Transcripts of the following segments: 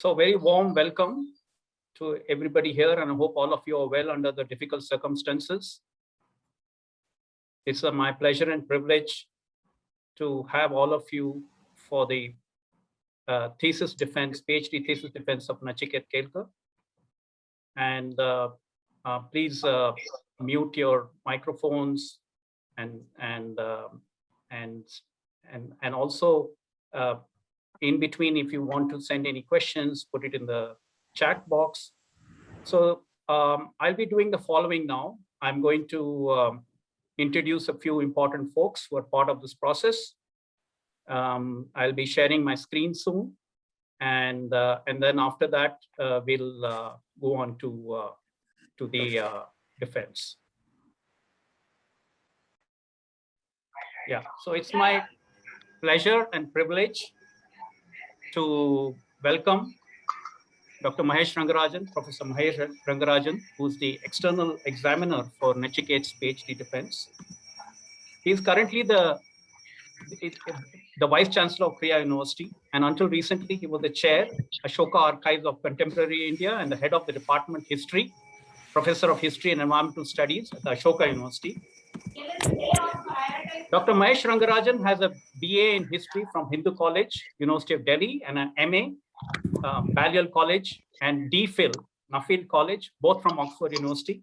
So very warm welcome to everybody here, and I hope all of you are well under the difficult circumstances. It's my pleasure and privilege to have all of you for the thesis defense, PhD thesis defense of Nachiket Kelkar. And please mute your microphones and also in between, if you want to send any questions, put it in the chat box. So I'll be doing the following now. I'm going to introduce a few important folks who are part of this process. I'll be sharing my screen soon. And then after that, we'll go on to the defense. Yeah, so it's my pleasure and privilege to welcome Dr. Mahesh Rangarajan, Professor Mahesh Rangarajan, who's the external examiner for Nachiket's PhD defense. He's currently the Vice Chancellor of Kriya University, and until recently, he was the chair, Ashoka Archives of Contemporary India, and the head of the Department History, Professor of History and Environmental Studies at the Ashoka University. Dr. Mahesh Rangarajan has a BA in History from Hindu College, University of Delhi, and an MA, Balliol College, and DPhil, Nuffield College, both from Oxford University.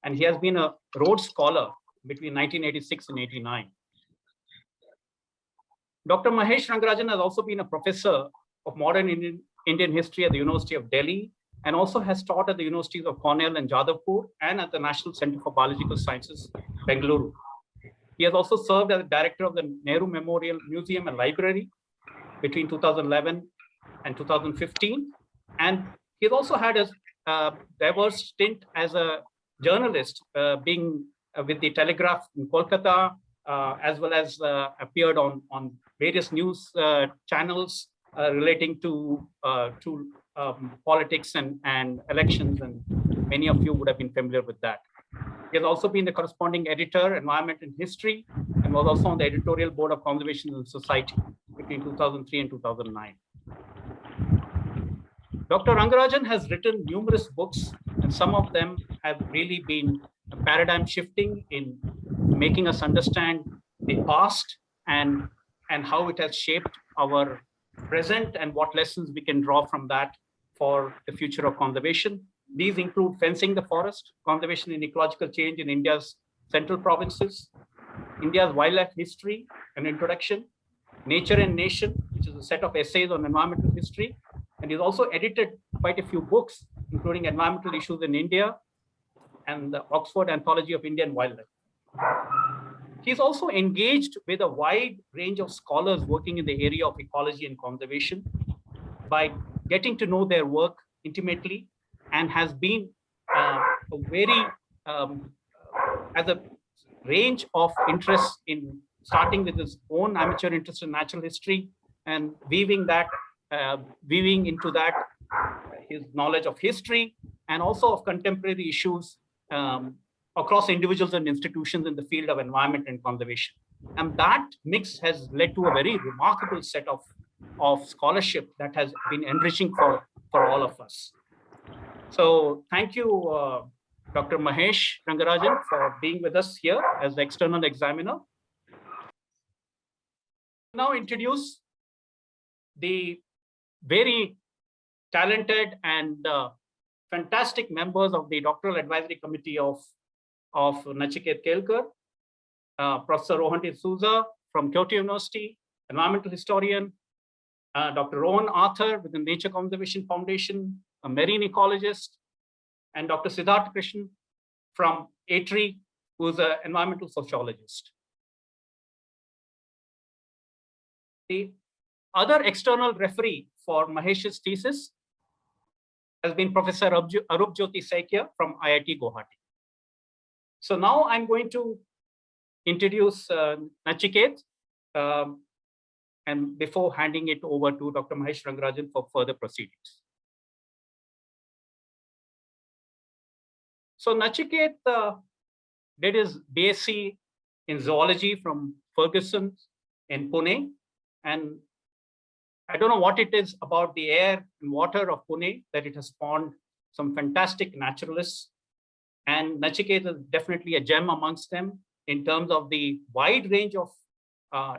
And he has been a Rhodes Scholar between 1986 and 89. Dr. Mahesh Rangarajan has also been a professor of modern Indian history at the University of Delhi, and also has taught at the universities of Cornell and Jadavpur, and at the National Center for Biological Sciences, Bengaluru. He has also served as director of the Nehru Memorial Museum and Library between 2011 and 2015. And he's also had a diverse stint as a journalist, being with the Telegraph in Kolkata, as well as appeared on various news channels relating to politics and elections, and many of you would have been familiar with that. He has also been the corresponding editor, Environment and History, and was also on the editorial board of Conservation and Society between 2003 and 2009. Dr. Rangarajan has written numerous books, and some of them have really been a paradigm shifting in making us understand the past and how it has shaped our present, and what lessons we can draw from that for the future of conservation. These include Fencing the Forest, Conservation and Ecological Change in India's Central Provinces, India's Wildlife History, an Introduction, Nature and Nation, which is a set of essays on environmental history. And he's also edited quite a few books, including Environmental Issues in India and the Oxford Anthology of Indian Wildlife. He's also engaged with a wide range of scholars working in the area of ecology and conservation by getting to know their work intimately, and has been has a range of interests, in starting with his own amateur interest in natural history, and weaving into that his knowledge of history and also of contemporary issues across individuals and institutions in the field of environment and conservation. And that mix has led to a very remarkable set of scholarship that has been enriching for all of us. So thank you, Dr. Mahesh Rangarajan, for being with us here as the external examiner. Now introduce the very talented and fantastic members of the Doctoral Advisory Committee of Nachiket Kelkar, Professor Rohan D'Souza from Kyoto University, environmental historian, Dr. Rowan Arthur with the Nature Conservation Foundation, a marine ecologist, and Dr. Siddharth Krishnan from ATRI, who is an environmental sociologist. The other external referee for Mahesh's thesis has been Professor Arup Jyoti Saikia from IIT Guwahati. So now I'm going to introduce Nachiket, and before handing it over to Dr. Mahesh Rangarajan for further proceedings. So Nachiket did his BSc in zoology from Ferguson in Pune, and I don't know what it is about the air and water of Pune that it has spawned some fantastic naturalists. And Nachiket is definitely a gem amongst them in terms of the wide range of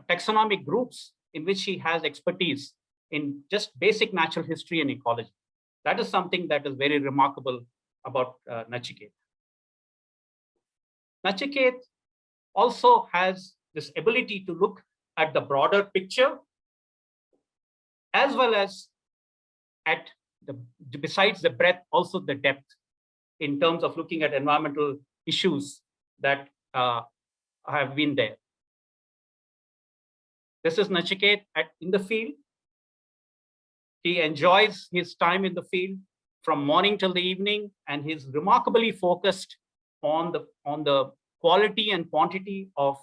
taxonomic groups in which he has expertise in just basic natural history and ecology. That is something that is very remarkable about Nachiket. Nachiket also has this ability to look at the broader picture as well as at besides the breadth, also the depth in terms of looking at environmental issues that have been there. This is Nachiket in the field. He enjoys his time in the field from morning till the evening, and he's remarkably focused on the quality and quantity of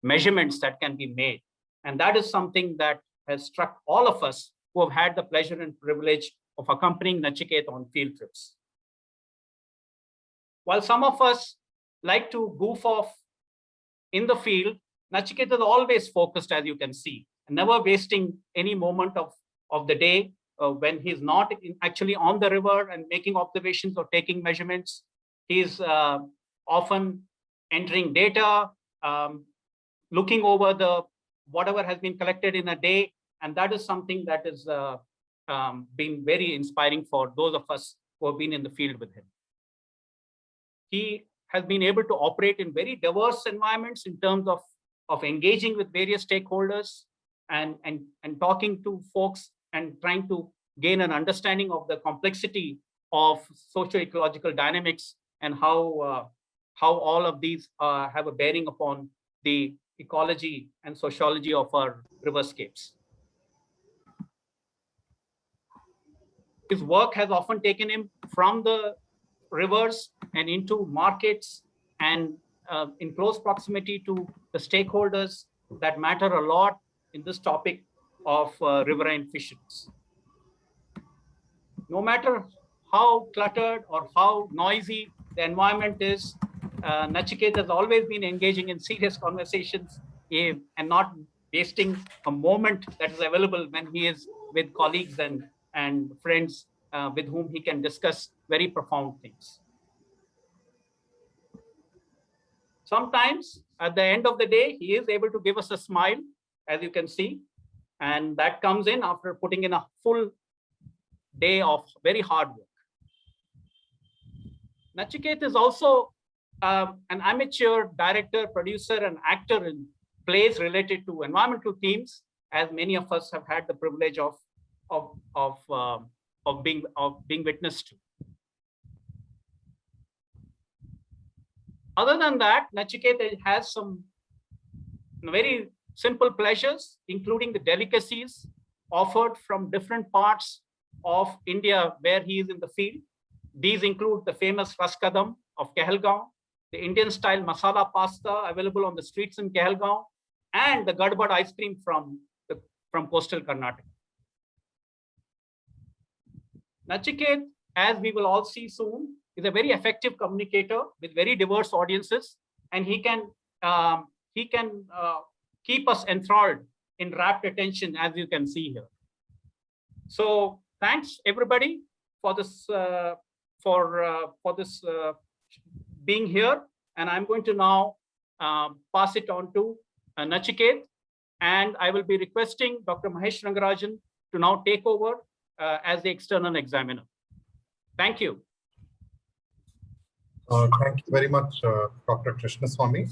measurements that can be made. And that is something that has struck all of us who have had the pleasure and privilege of accompanying Nachiket on field trips. While some of us like to goof off in the field, Nachiket is always focused, as you can see, and never wasting any moment of the day when he's not actually on the river and making observations or taking measurements. He's often entering data, looking over whatever has been collected in a day, and that is something that has been very inspiring for those of us who have been in the field with him. He has been able to operate in very diverse environments in terms of engaging with various stakeholders and talking to folks and trying to gain an understanding of the complexity of socio-ecological dynamics and how all of these have a bearing upon the ecology and sociology of our riverscapes. His work has often taken him from the rivers and into markets and in close proximity to the stakeholders that matter a lot in this topic of riverine fisheries. No matter how cluttered or how noisy the environment is, Nachiket has always been engaging in serious conversations and not wasting a moment that is available when he is with colleagues and friends with whom he can discuss very profound things. Sometimes at the end of the day, he is able to give us a smile, as you can see, and that comes in after putting in a full day of very hard work. Nachiket is also an amateur director, producer, and actor in plays related to environmental themes, as many of us have had the privilege of being witness to. Other than that, Nachiket has some very simple pleasures, including the delicacies offered from different parts of India where he is in the field. These include the famous Raskadam of Kehelgaon, the Indian style masala pasta available on the streets in Kehelgaon, and the Gadbad ice cream from coastal Karnataka. Nachiket, as we will all see soon, is a very effective communicator with very diverse audiences, and he can keep us enthralled in rapt attention, as you can see here. So thanks everybody for this being here, and I'm going to now pass it on to Nachiket, and I will be requesting Dr. Mahesh Rangarajan to now take over as the external examiner. Thank you. Thank you very much, Dr. Krishnaswamy.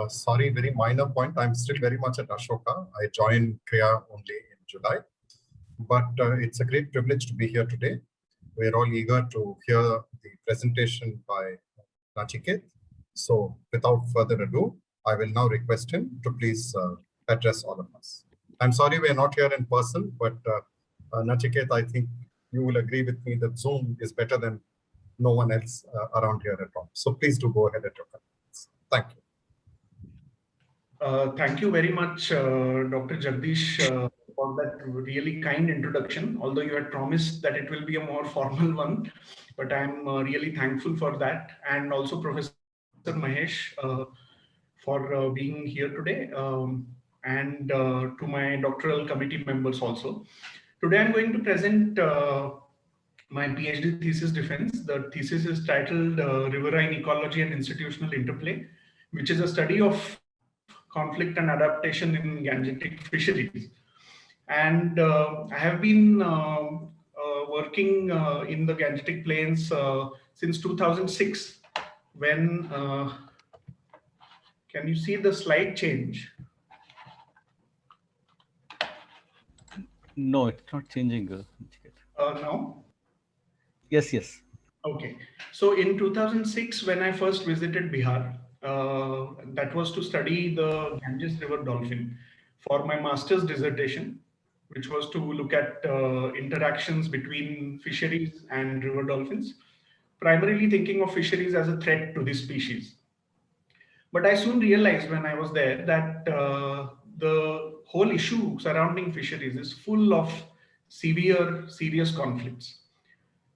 Sorry, very minor point. I'm still very much at Ashoka. I joined KRIA only in July, but it's a great privilege to be here today. We're all eager to hear the presentation by Nachiket. So without further ado, I will now request him to please address all of us. I'm sorry we're not here in person, but Nachiket, I think you will agree with me that Zoom is better than no one else around here at all. So please do go ahead at your comments. Thank you. Thank you very much, Dr. Jagdish, for that really kind introduction, although you had promised that it will be a more formal one, but I'm really thankful for that. And also Professor Mahesh for being here today. and to my doctoral committee members also. Today I'm going to present my PhD thesis defense. The thesis is titled Riverine Ecology and Institutional Interplay, which is a study of conflict and adaptation in Gangetic fisheries. And I have been working in the Gangetic Plains since 2006 when, can you see the slide change? No, it's not changing. Now? Yes, yes. Okay. So in 2006, when I first visited Bihar, that was to study the Ganges River dolphin for my master's dissertation, which was to look at interactions between fisheries and river dolphins, primarily thinking of fisheries as a threat to this species. But I soon realized when I was there that the whole issue surrounding fisheries is full of severe, serious conflicts.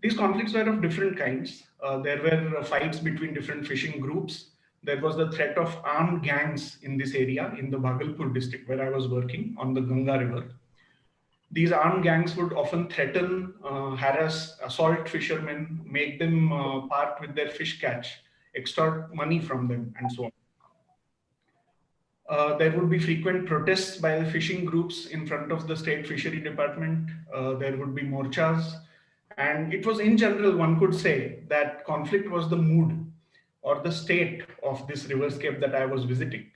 These conflicts were of different kinds. There were fights between different fishing groups. There was the threat of armed gangs in this area, in the Bhagalpur district where I was working on the Ganga River. These armed gangs would often threaten, harass, assault fishermen, make them part with their fish catch, extort money from them, and so on. There would be frequent protests by the fishing groups in front of the state fishery department. There would be morchas. And it was in general, one could say that conflict was the mood or the state of this riverscape that I was visiting.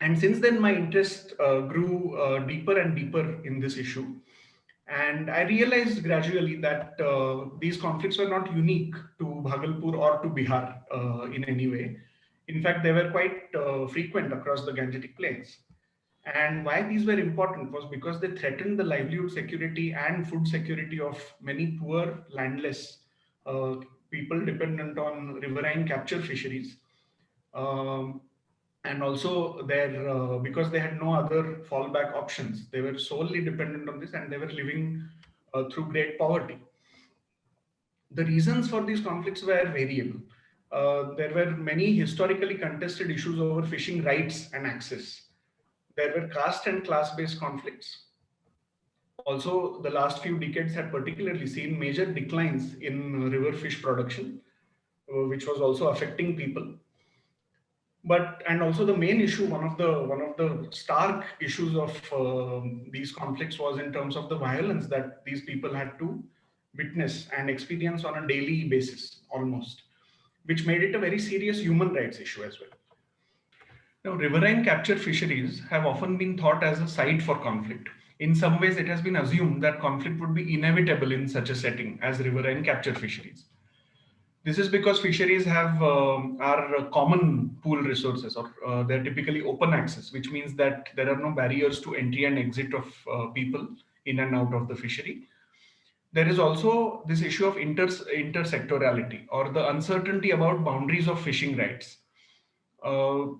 And since then, my interest grew deeper and deeper in this issue. And I realized gradually that these conflicts were not unique to Bhagalpur or to Bihar in any way. In fact, they were quite frequent across the Gangetic Plains. And why these were important was because they threatened the livelihood security and food security of many poor, landless people dependent on riverine capture fisheries. And also because they had no other fallback options, they were solely dependent on this and they were living through great poverty. The reasons for these conflicts were variable. There were many historically contested issues over fishing rights and access. There were caste and class-based conflicts. Also, the last few decades had particularly seen major declines in river fish production, which was also affecting people. And also the main issue, one of the stark issues of these conflicts was in terms of the violence that these people had to witness and experience on a daily basis, almost, which made it a very serious human rights issue as well. Now, riverine capture fisheries have often been thought as a site for conflict. In some ways, it has been assumed that conflict would be inevitable in such a setting as riverine capture fisheries. This is because fisheries are common pool resources, or they're typically open access, which means that there are no barriers to entry and exit of people in and out of the fishery. There is also this issue of intersectorality, or the uncertainty about boundaries of fishing rights.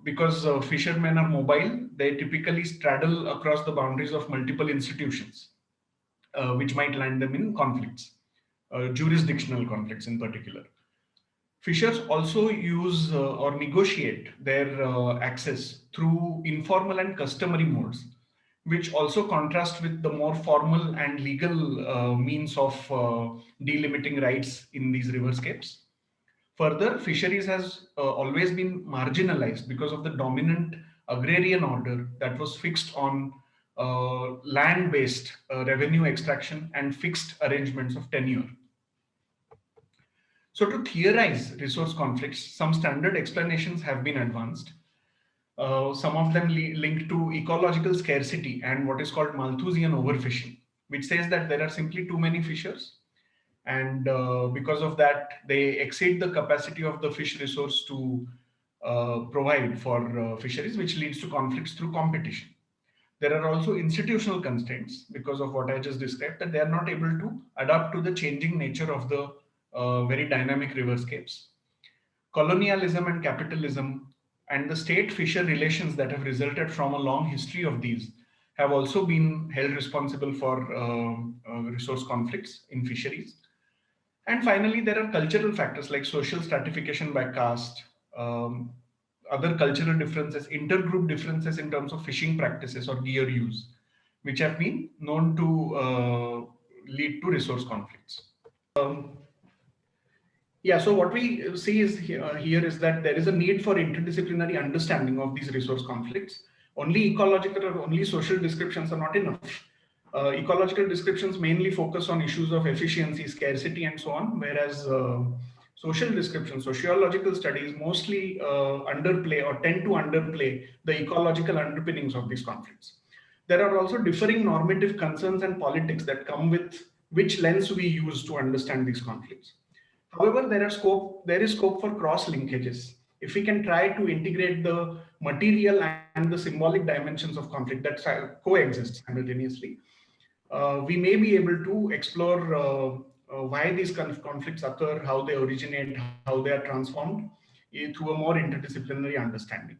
Because fishermen are mobile, they typically straddle across the boundaries of multiple institutions, which might land them in conflicts, jurisdictional conflicts in particular. Fishers also use or negotiate their access through informal and customary modes, which also contrast with the more formal and legal means of delimiting rights in these riverscapes. Further, fisheries has always been marginalized because of the dominant agrarian order that was fixed on land-based revenue extraction and fixed arrangements of tenure. So to theorize resource conflicts, some standard explanations have been advanced. Some of them linked to ecological scarcity and what is called Malthusian overfishing, which says that there are simply too many fishers. And because of that, they exceed the capacity of the fish resource to provide for fisheries, which leads to conflicts through competition. There are also institutional constraints because of what I just described, that they are not able to adapt to the changing nature of the very dynamic riverscapes. Colonialism and capitalism and the state-fisher relations that have resulted from a long history of these have also been held responsible for resource conflicts in fisheries. And finally, there are cultural factors like social stratification by caste, other cultural differences, intergroup differences in terms of fishing practices or gear use, which have been known to lead to resource conflicts. Yeah, so what we see is here is that there is a need for interdisciplinary understanding of these resource conflicts. Only ecological or only social descriptions are not enough. Ecological descriptions mainly focus on issues of efficiency, scarcity, and so on, whereas social descriptions, sociological studies mostly underplay or tend to underplay the ecological underpinnings of these conflicts. There are also differing normative concerns and politics that come with which lens we use to understand these conflicts. However, there is scope for cross linkages. If we can try to integrate the material and the symbolic dimensions of conflict that coexist simultaneously, we may be able to explore why these conflicts occur, how they originate, how they are transformed through a more interdisciplinary understanding.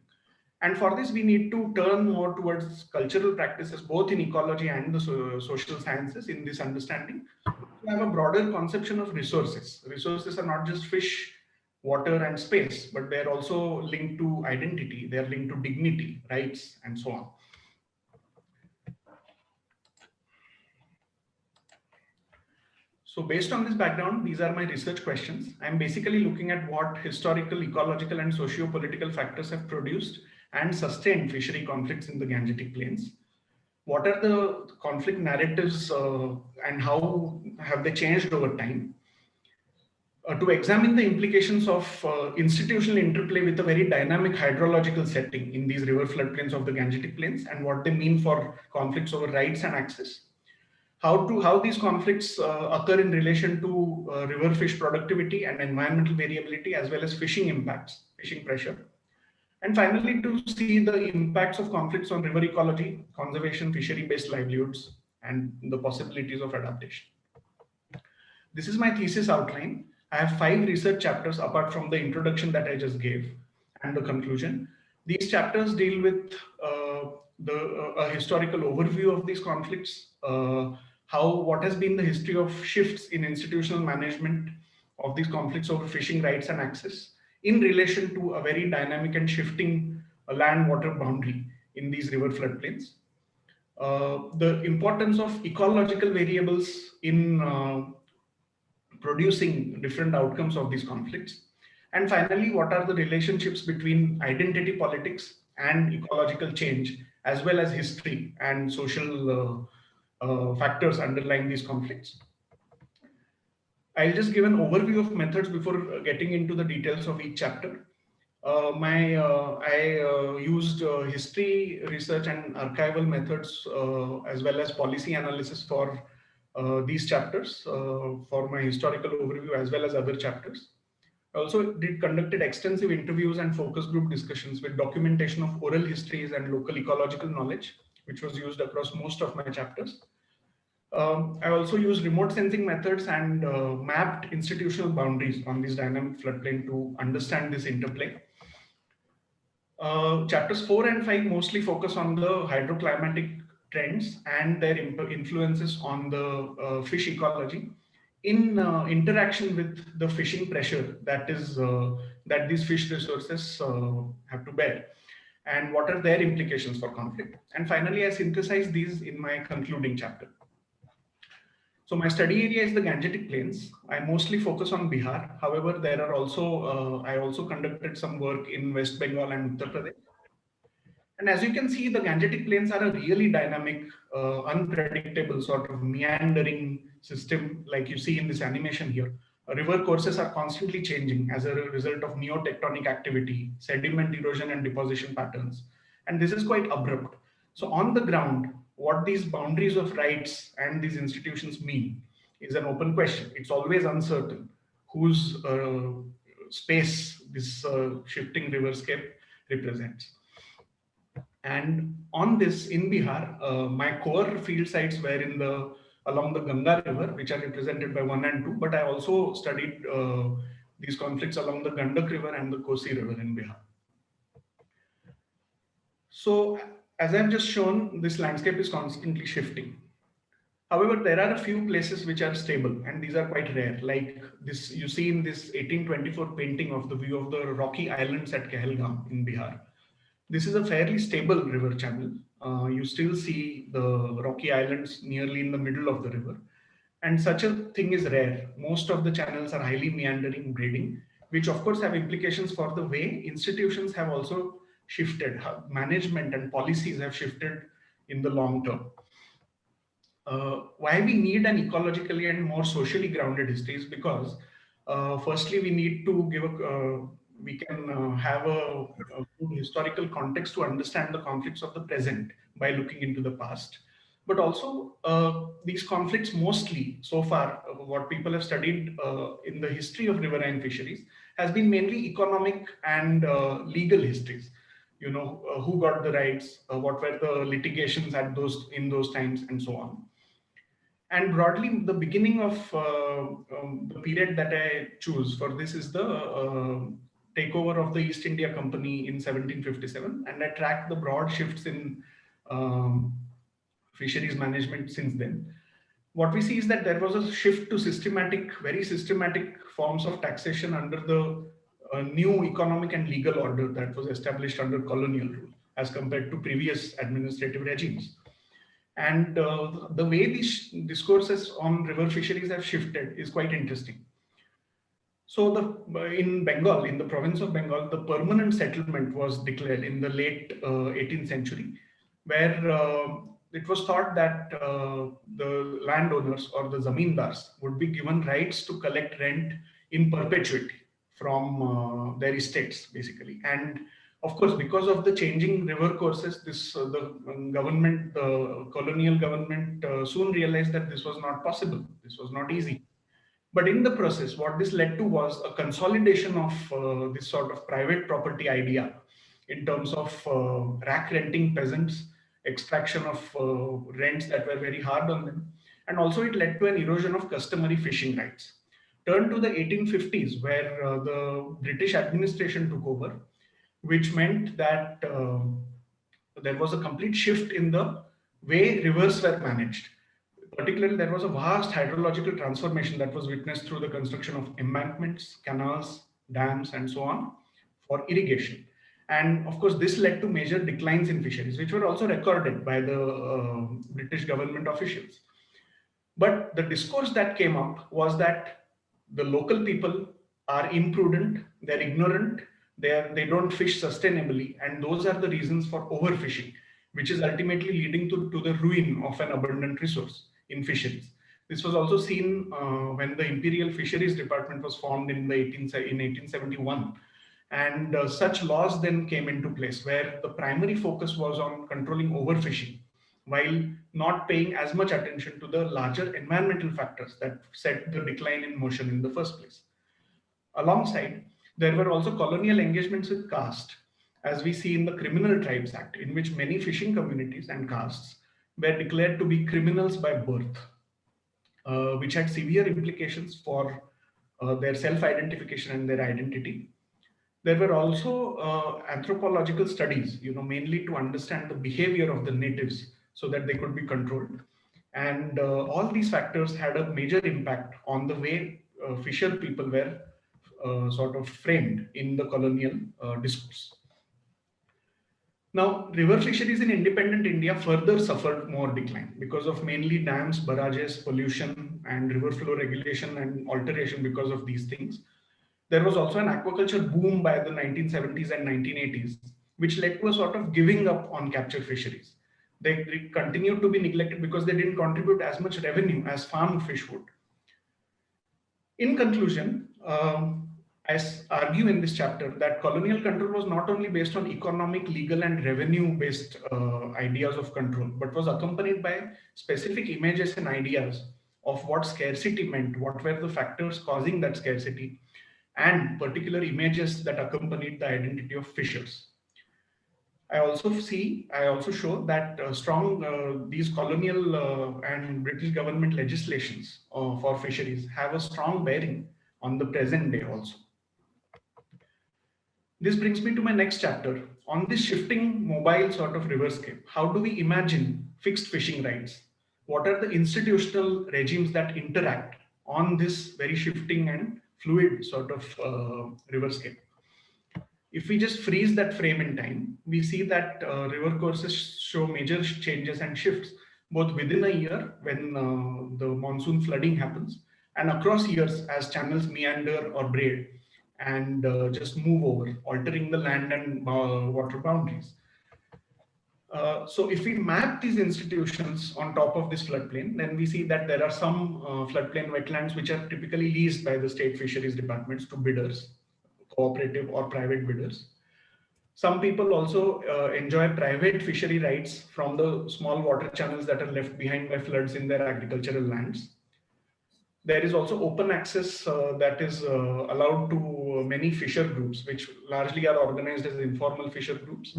And for this, we need to turn more towards cultural practices, both in ecology and the social sciences in this understanding, to have a broader conception of resources. Resources are not just fish, water, and space, but they're also linked to identity, they're linked to dignity, rights, and so on. So based on this background, these are my research questions. I'm basically looking at what historical, ecological, and socio-political factors have produced and sustained fishery conflicts in the Gangetic Plains. What are the conflict narratives and how have they changed over time? To examine the implications of institutional interplay with a very dynamic hydrological setting in these river floodplains of the Gangetic Plains and what they mean for conflicts over rights and access. How these conflicts occur in relation to river fish productivity and environmental variability, as well as fishing impacts, fishing pressure. And finally, to see the impacts of conflicts on river ecology, conservation, fishery-based livelihoods, and the possibilities of adaptation. This is my thesis outline. I have 5 research chapters apart from the introduction that I just gave and the conclusion. These chapters deal with a historical overview of these conflicts, what has been the history of shifts in institutional management of these conflicts over fishing rights and access in relation to a very dynamic and shifting land-water boundary in these river floodplains. The importance of ecological variables in producing different outcomes of these conflicts. And finally, what are the relationships between identity politics and ecological change, as well as history and social factors underlying these conflicts. I'll just give an overview of methods before getting into the details of each chapter. I used history research and archival methods as well as policy analysis for these chapters for my historical overview as well as other chapters. I also conducted extensive interviews and focus group discussions with documentation of oral histories and local ecological knowledge, which was used across most of my chapters. I also used remote sensing methods and mapped institutional boundaries on this dynamic floodplain to understand this interplay. Chapters 4 and 5 mostly focus on the hydroclimatic trends and their influences on the fish ecology in interaction with the fishing pressure that these fish resources have to bear, and what are their implications for conflict. And finally, I synthesized these in my concluding chapter. So my study area is the Gangetic Plains. I mostly focus on Bihar. However, there are also I also conducted some work in West Bengal and Uttar Pradesh. And as you can see, the Gangetic Plains are a really dynamic, unpredictable sort of meandering system, like you see in this animation here. River courses are constantly changing as a result of neotectonic activity, sediment erosion and deposition patterns. And this is quite abrupt. So on the ground, what these boundaries of rights and these institutions mean is an open question. It's always uncertain whose space this shifting riverscape represents. And on this, in Bihar, my core field sites were along the Ganga River, which are represented by 1 and 2, but I also studied these conflicts along the Gandak River and the Kosi River in Bihar. So, as I've just shown, this landscape is constantly shifting. However, there are a few places which are stable, and these are quite rare. Like this, you see in this 1824 painting of the view of the rocky islands at Kehelgam in Bihar. This is a fairly stable river channel. You still see the rocky islands nearly in the middle of the river. And such a thing is rare. Most of the channels are highly meandering, braiding, which of course have implications for the way institutions have also shifted. How management and policies have shifted in the long term. Why we need an ecologically and more socially grounded history is because firstly we need to give we can have a good historical context to understand the conflicts of the present by looking into the past, but also these conflicts mostly so far what people have studied in the history of riverine fisheries has been mainly economic and legal histories. You know, who got the rights, what were the litigations at those in those times, and so on. And broadly, the beginning of the period that I choose for this is the takeover of the East India Company in 1757, and I track the broad shifts in um, fisheries management since then. What we see is that there was a shift to systematic, very systematic forms of taxation under the new economic and legal order that was established under colonial rule as compared to previous administrative regimes. And the way these discourses on river fisheries have shifted is quite interesting. So in Bengal, in the province of Bengal, the permanent settlement was declared in the late 18th century, where it was thought that the landowners or the zamindars would be given rights to collect rent in perpetuity from their estates, basically. And of course, because of the changing river courses, the government, the colonial government, soon realized that this was not possible. This was not easy. But in the process, what this led to was a consolidation of this sort of private property idea in terms of rack renting peasants, extraction of rents that were very hard on them. And also it led to an erosion of customary fishing rights. Turn to the 1850s, where the British administration took over, which meant that there was a complete shift in the way rivers were managed. Particularly, there was a vast hydrological transformation that was witnessed through the construction of embankments, canals, dams, and so on for irrigation. And of course, this led to major declines in fisheries, which were also recorded by the British government officials. But the discourse that came up was that the local people are imprudent, they're ignorant, they don't fish sustainably, and those are the reasons for overfishing, which is ultimately leading to the ruin of an abundant resource in fisheries. This was also seen when the Imperial Fisheries Department was formed in 1871. And such laws then came into place where the primary focus was on controlling overfishing while not paying as much attention to the larger environmental factors that set the decline in motion in the first place. Alongside, there were also colonial engagements with caste, as we see in the Criminal Tribes Act, in which many fishing communities and castes were declared to be criminals by birth, which had severe implications for their self-identification and their identity. There were also anthropological studies, mainly to understand the behavior of the natives so that they could be controlled. And all these factors had a major impact on the way fisher people were sort of framed in the colonial discourse. Now, river fisheries in independent India further suffered more decline because of mainly dams, barrages, pollution, and river flow regulation and alteration because of these things. There was also an aquaculture boom by the 1970s and 1980s, which led to a sort of giving up on capture fisheries. They continued to be neglected because they didn't contribute as much revenue as farmed fish would. In conclusion, I argue in this chapter that colonial control was not only based on economic, legal, and revenue-based ideas of control, but was accompanied by specific images and ideas of what scarcity meant, what were the factors causing that scarcity, and particular images that accompanied the identity of fishers. I also show that these colonial and British government legislations for fisheries have a strong bearing on the present day also. This brings me to my next chapter on this shifting mobile sort of riverscape. How do we imagine fixed fishing rights? what are the institutional regimes that interact on this very shifting and fluid sort of riverscape. If we just freeze that frame in time, we see that river courses show major changes and shifts both within a year when the monsoon flooding happens and across years as channels meander or braid and just move over, altering the land and water boundaries. So if we map these institutions on top of this floodplain, then we see that there are some floodplain wetlands which are typically leased by the state fisheries departments to bidders, cooperative or private bidders. Some people also enjoy private fishery rights from the small water channels that are left behind by floods in their agricultural lands. There is also open access that is allowed to many fisher groups, which largely are organized as informal fisher groups.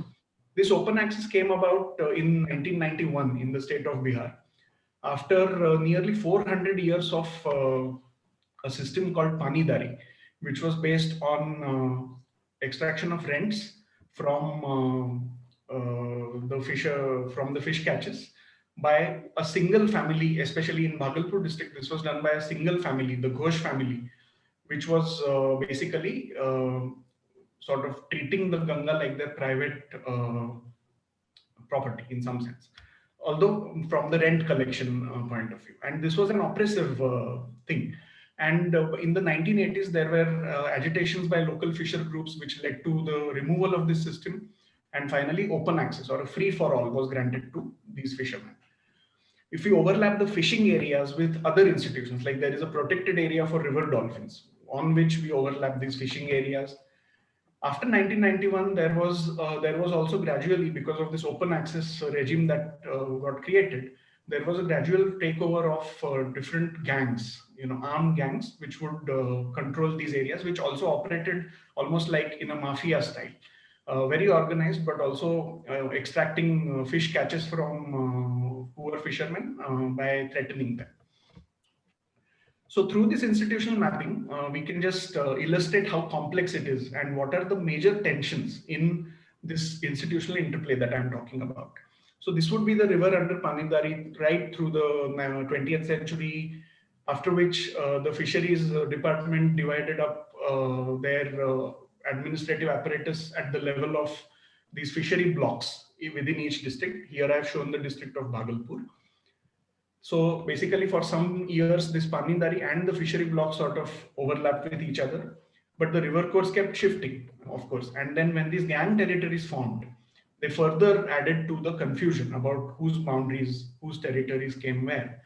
This open access came about in 1991 in the state of Bihar, after nearly 400 years of a system called Panidari, which was based on extraction of rents from the fish catches by a single family, especially in Bhagalpur district. This was done by a single family, the Ghosh family, which was basically sort of treating the Ganga like their private property in some sense, although from the rent collection point of view. And this was an oppressive thing. And in the 1980s, there were agitations by local fisher groups which led to the removal of this system. And finally, open access or a free for all was granted to these fishermen. If we overlap the fishing areas with other institutions, like there is a protected area for river dolphins on which we overlap these fishing areas. After 1991, there was also gradually, because of this open access regime that got created, there was a gradual takeover of different gangs, armed gangs, which would control these areas, which also operated almost like in a mafia style, very organized, but also extracting fish catches from poor fishermen by threatening them. So through this institutional mapping, we can just illustrate how complex it is and what are the major tensions in this institutional interplay that I'm talking about. So this would be the river under Panidari right through the 20th century, after which the fisheries department divided up their administrative apparatus at the level of these fishery blocks within each district. Here I've shown the district of Bhagalpur. So basically for some years, this Panidari and the fishery blocks sort of overlapped with each other, but the river course kept shifting, of course. And then when these gang territories formed, they further added to the confusion about whose boundaries, whose territories came where.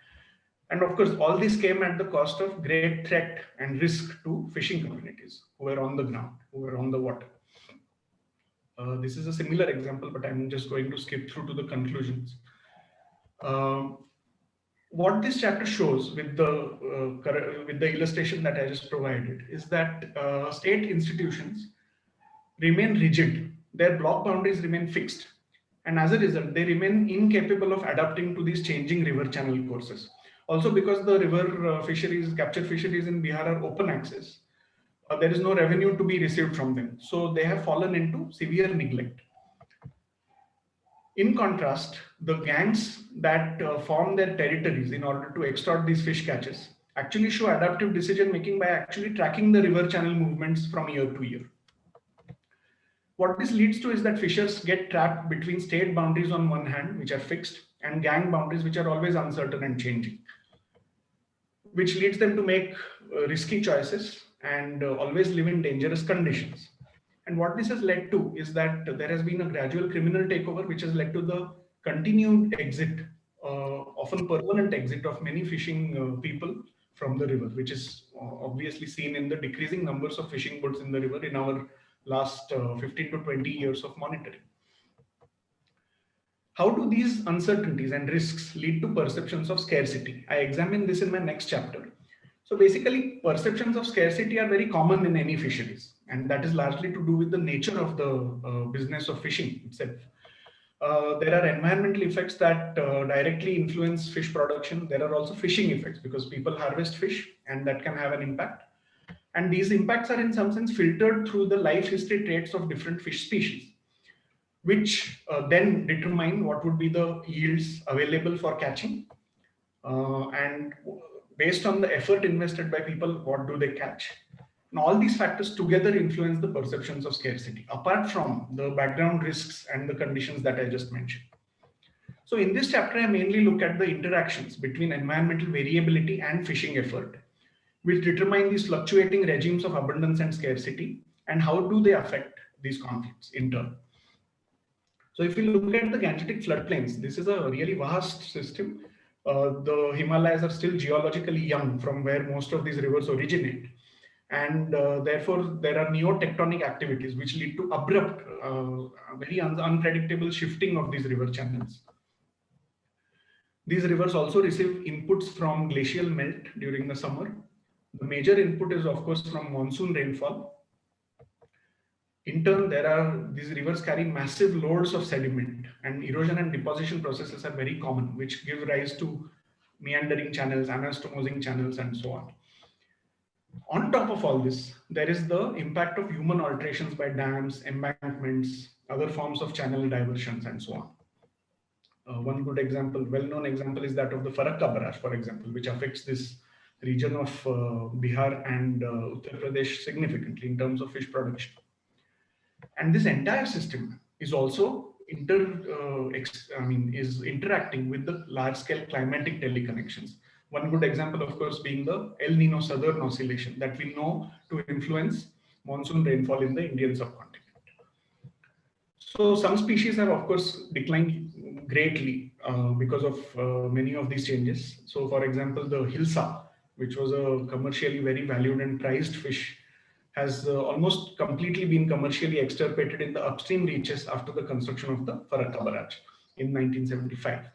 And of course, all this came at the cost of great threat and risk to fishing communities who were on the ground, who were on the water. This is a similar example, but I'm just going to skip through to the conclusions. What this chapter shows with the illustration that I just provided is that state institutions remain rigid. Their block boundaries remain fixed. And as a result, they remain incapable of adapting to these changing river channel courses. Also, because the river fisheries, captured fisheries in Bihar are open access, there is no revenue to be received from them. So they have fallen into severe neglect. In contrast, the gangs that form their territories in order to extort these fish catches actually show adaptive decision making by actually tracking the river channel movements from year to year. What this leads to is that fishers get trapped between state boundaries on one hand, which are fixed, and gang boundaries, which are always uncertain and changing, which leads them to make risky choices and always live in dangerous conditions. And what this has led to is that there has been a gradual criminal takeover, which has led to the continued exit, often permanent exit of many fishing people from the river, which is obviously seen in the decreasing numbers of fishing boats in the river in our last 15 to 20 years of monitoring. How do these uncertainties and risks lead to perceptions of scarcity? I examine this in my next chapter. So basically, perceptions of scarcity are very common in any fisheries, and that is largely to do with the nature of the business of fishing itself. There are environmental effects that directly influence fish production. There are also fishing effects because people harvest fish and that can have an impact. And these impacts are in some sense filtered through the life history traits of different fish species, which then determine what would be the yields available for catching, and based on the effort invested by people, what do they catch? And all these factors together influence the perceptions of scarcity, apart from the background risks and the conditions that I just mentioned. So in this chapter, I mainly look at the interactions between environmental variability and fishing effort, which determine these fluctuating regimes of abundance and scarcity, and how do they affect these conflicts in turn. So if you look at the Gangetic floodplains, this is a really vast system. The Himalayas are still geologically young from where most of these rivers originate. And therefore, there are neotectonic activities which lead to abrupt, very unpredictable shifting of these river channels. These rivers also receive inputs from glacial melt during the summer. The major input is, of course, from monsoon rainfall. In turn, these rivers carry massive loads of sediment, and erosion and deposition processes are very common, which give rise to meandering channels, anastomosing channels, and so on. On top of all this, there is the impact of human alterations by dams, embankments, other forms of channel diversions, and so on. One good example, well-known example, is that of the Farakka barrage, for example, which affects this region of Bihar and Uttar Pradesh significantly in terms of fish production. And this entire system is also interacting with the large-scale climatic teleconnections. One good example, of course, being the El Nino Southern Oscillation that we know to influence monsoon rainfall in the Indian subcontinent. So some species have, of course, declined greatly because of many of these changes. So, for example, the Hilsa, which was a commercially very valued and prized fish, has almost completely been commercially extirpated in the upstream reaches after the construction of the Farakka barrage in 1975.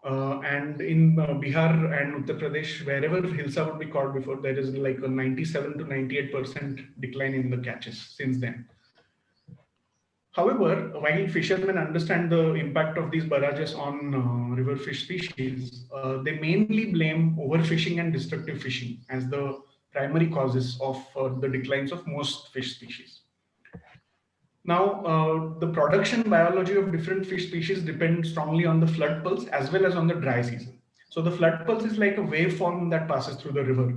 And in Bihar and Uttar Pradesh, wherever Hilsa would be caught before, there is like a 97 to 98% decline in the catches since then. However, while fishermen understand the impact of these barrages on river fish species, they mainly blame overfishing and destructive fishing as the primary causes of the declines of most fish species. Now, the production biology of different fish species depends strongly on the flood pulse as well as on the dry season. So the flood pulse is like a waveform that passes through the river,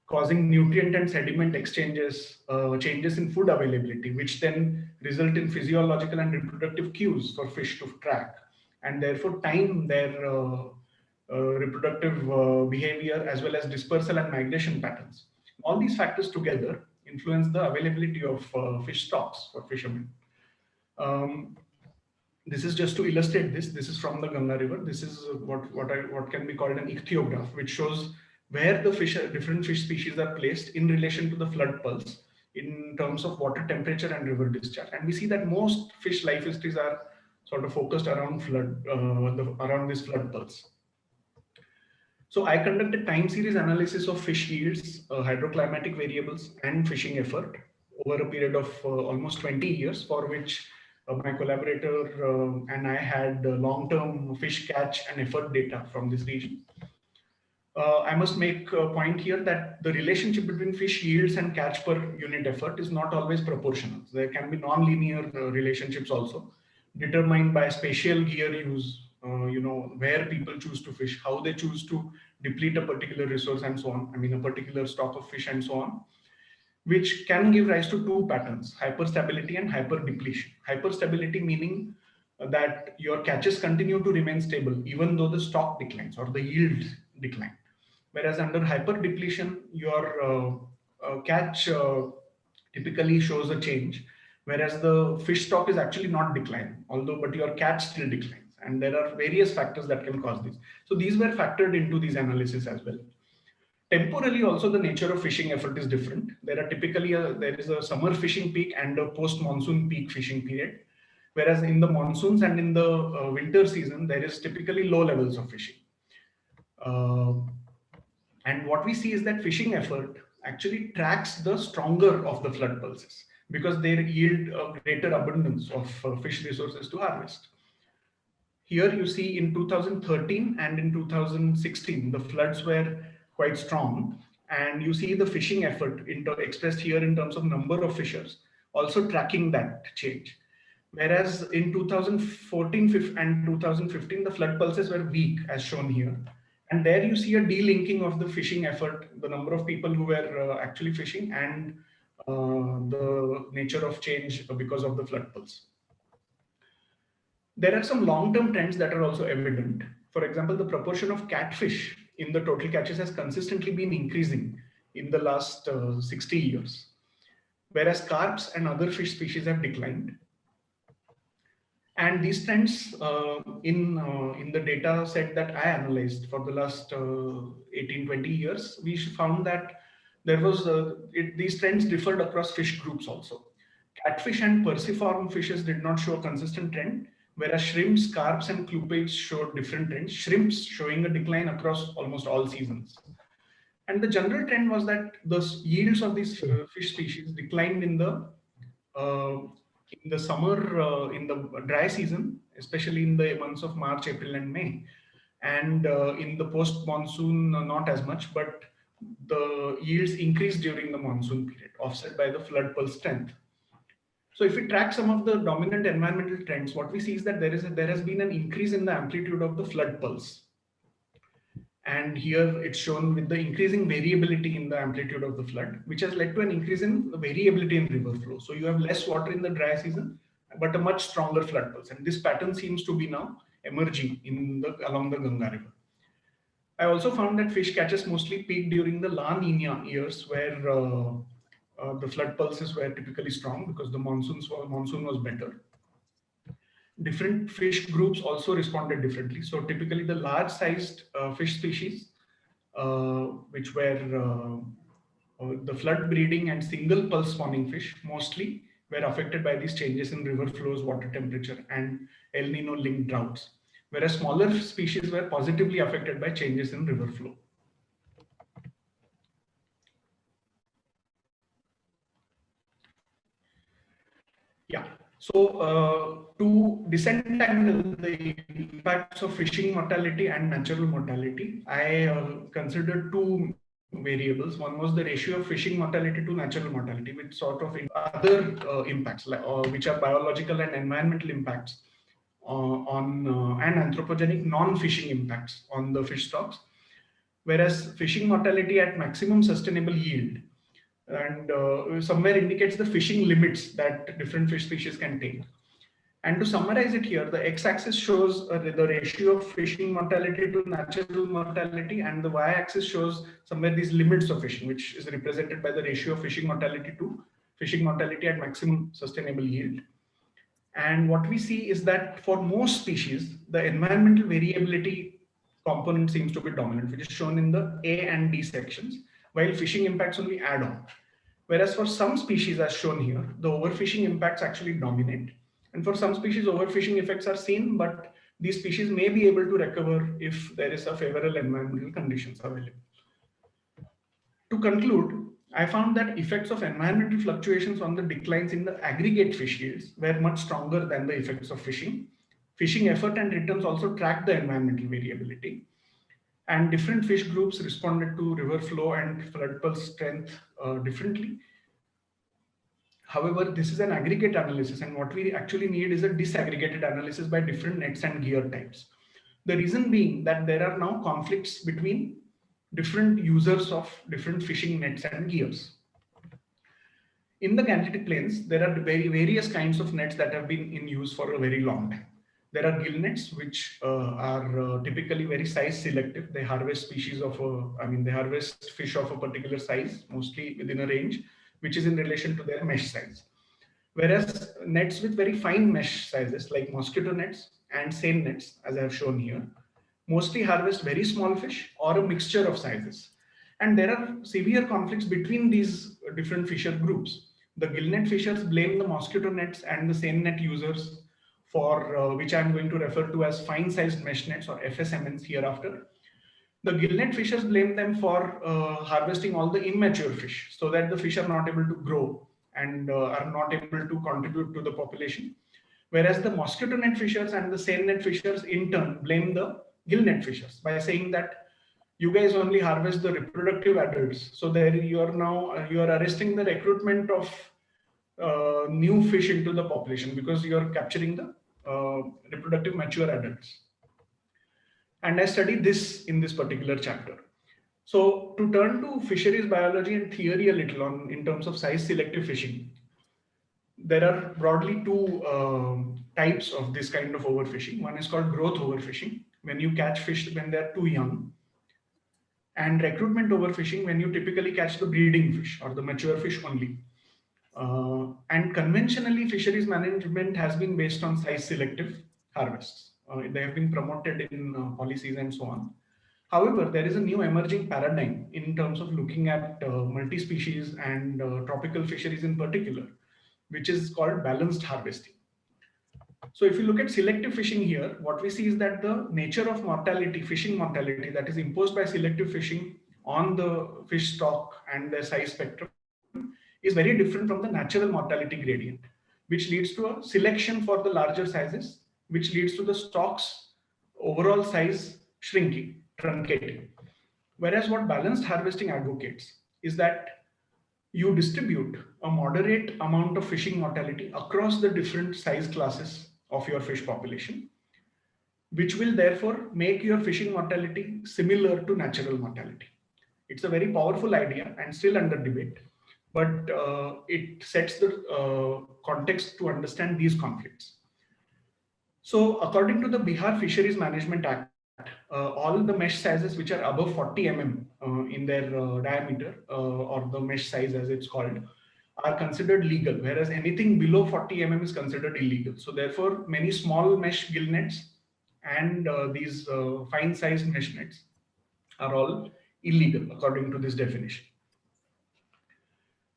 causing nutrient and sediment exchanges, changes in food availability, which then result in physiological and reproductive cues for fish to track, and therefore time their reproductive behavior as well as dispersal and migration patterns. All these factors together influence the availability of fish stocks for fishermen. This is just to illustrate this. This is from the Ganga River. This is what can be called an ichthyograph, which shows where the different fish species are placed in relation to the flood pulse in terms of water temperature and river discharge. And we see that most fish life histories are sort of focused around around this flood pulse. So I conducted time series analysis of fish yields, hydroclimatic variables, and fishing effort over a period of almost 20 years, for which my collaborator and I had long-term fish catch and effort data from this region. I must make a point here that the relationship between fish yields and catch per unit effort is not always proportional. There can be non-linear relationships also, determined by spatial gear use, where people choose to fish, how they choose to deplete a particular resource, and so on. I mean, a particular stock of fish and so on, which can give rise to two patterns: hyperstability and hyperdepletion. Hyperstability meaning that your catches continue to remain stable even though the stock declines or the yield decline. Whereas under hyperdepletion, your catch typically shows a change, whereas the fish stock is actually not declining, but your catch still declines. And there are various factors that can cause this. So these were factored into these analysis as well. Temporally, also the nature of fishing effort is different. There are typically there is a summer fishing peak and a post-monsoon peak fishing period. Whereas in the monsoons and in the winter season, there is typically low levels of fishing. And what we see is that fishing effort actually tracks the stronger of the flood pulses because they yield a greater abundance of fish resources to harvest. Here you see in 2013 and in 2016, the floods were quite strong. And you see the fishing effort expressed here in terms of number of fishers, also tracking that change. Whereas in 2014 and 2015, the flood pulses were weak, as shown here. And there you see a delinking of the fishing effort, the number of people who were actually fishing, and the nature of change because of the flood pulse. There are some long-term trends that are also evident. For example, the proportion of catfish in the total catches has consistently been increasing in the last 60 years, whereas carps and other fish species have declined. And these trends in the data set that I analyzed for the last 18-20 years, we found that there was these trends differed across fish groups also. Catfish and perciform fishes did not show a consistent trend, whereas shrimps, carps, and clupeids showed different trends. Shrimps showing a decline across almost all seasons. And the general trend was that the yields of these fish species declined in the summer, in the dry season, especially in the months of March, April, and May. And in the post-monsoon, not as much, but the yields increased during the monsoon period, offset by the flood pulse strength. So if we track some of the dominant environmental trends, what we see is that there has been an increase in the amplitude of the flood pulse. And here it's shown with the increasing variability in the amplitude of the flood, which has led to an increase in the variability in river flow. So you have less water in the dry season, but a much stronger flood pulse. And this pattern seems to be now emerging along the Ganga River. I also found that fish catches mostly peak during the La Nina years, where the flood pulses were typically strong because the monsoon was better. Different fish groups also responded differently. So typically the large sized fish species, which were the flood breeding and single pulse spawning fish, mostly were affected by these changes in river flows, water temperature, and El Nino linked droughts, whereas smaller species were positively affected by changes in river flow. Yeah. So to disentangle the impacts of fishing mortality and natural mortality, I considered two variables. One was the ratio of fishing mortality to natural mortality, with sort of other impacts, which are biological and environmental impacts and anthropogenic non-fishing impacts on the fish stocks. Whereas fishing mortality at maximum sustainable yield and somewhere indicates the fishing limits that different fish species can take. And to summarize it here, the x-axis shows the ratio of fishing mortality to natural mortality, and the y-axis shows somewhere these limits of fishing, which is represented by the ratio of fishing mortality to fishing mortality at maximum sustainable yield. And what we see is that for most species, the environmental variability component seems to be dominant, which is shown in the A and D sections, while fishing impacts only add on. Whereas for some species, as shown here, the overfishing impacts actually dominate. And for some species, overfishing effects are seen, but these species may be able to recover if there is a favorable environmental conditions available. To conclude, I found that effects of environmental fluctuations on the declines in the aggregate fish yields were much stronger than the effects of fishing. Fishing effort and returns also tracked the environmental variability. And different fish groups responded to river flow and flood pulse strength differently. However, this is an aggregate analysis, and what we actually need is a disaggregated analysis by different nets and gear types. The reason being that there are now conflicts between different users of different fishing nets and gears. In the Gangetic Plains, there are various kinds of nets that have been in use for a very long time. There are gill nets, which are typically very size selective. They harvest species of they harvest fish of a particular size, mostly within a range, which is in relation to their mesh size. Whereas nets with very fine mesh sizes, like mosquito nets and seine nets, as I have shown here, mostly harvest very small fish or a mixture of sizes. And there are severe conflicts between these different fisher groups. The gill net fishers blame the mosquito nets and the seine net users for which I'm going to refer to as fine-sized mesh nets, or FSMNs, hereafter. The gill net fishers blame them for harvesting all the immature fish, so that the fish are not able to grow and are not able to contribute to the population. Whereas the mosquito net fishers and the seine net fishers in turn blame the gill net fishers by saying that you guys only harvest the reproductive adults. So there you are arresting the recruitment of new fish into the population because you are capturing the reproductive mature adults. And I studied this in this particular chapter. So to turn to fisheries biology and theory a little on in terms of size selective fishing, there are broadly two types of this kind of overfishing. One is called growth overfishing, when you catch fish when they're too young, and recruitment overfishing, when you typically catch the breeding fish or the mature fish only. And conventionally, fisheries management has been based on size selective harvests. They have been promoted in policies and so on. However, there is a new emerging paradigm in terms of looking at multi-species and tropical fisheries in particular, which is called balanced harvesting. So if you look at selective fishing here, what we see is that the nature of mortality, fishing mortality, that is imposed by selective fishing on the fish stock and their size spectrum is very different from the natural mortality gradient, which leads to a selection for the larger sizes, which leads to the stock's overall size shrinking, truncating. Whereas what balanced harvesting advocates is that you distribute a moderate amount of fishing mortality across the different size classes of your fish population, which will therefore make your fishing mortality similar to natural mortality. It's a very powerful idea and still under debate, but it sets the context to understand these conflicts. So according to the Bihar Fisheries Management Act, all the mesh sizes which are above 40 mm in their diameter, or the mesh size as it's called, are considered legal, whereas anything below 40 mm is considered illegal. So therefore, many small mesh gill nets and these fine sized mesh nets are all illegal according to this definition.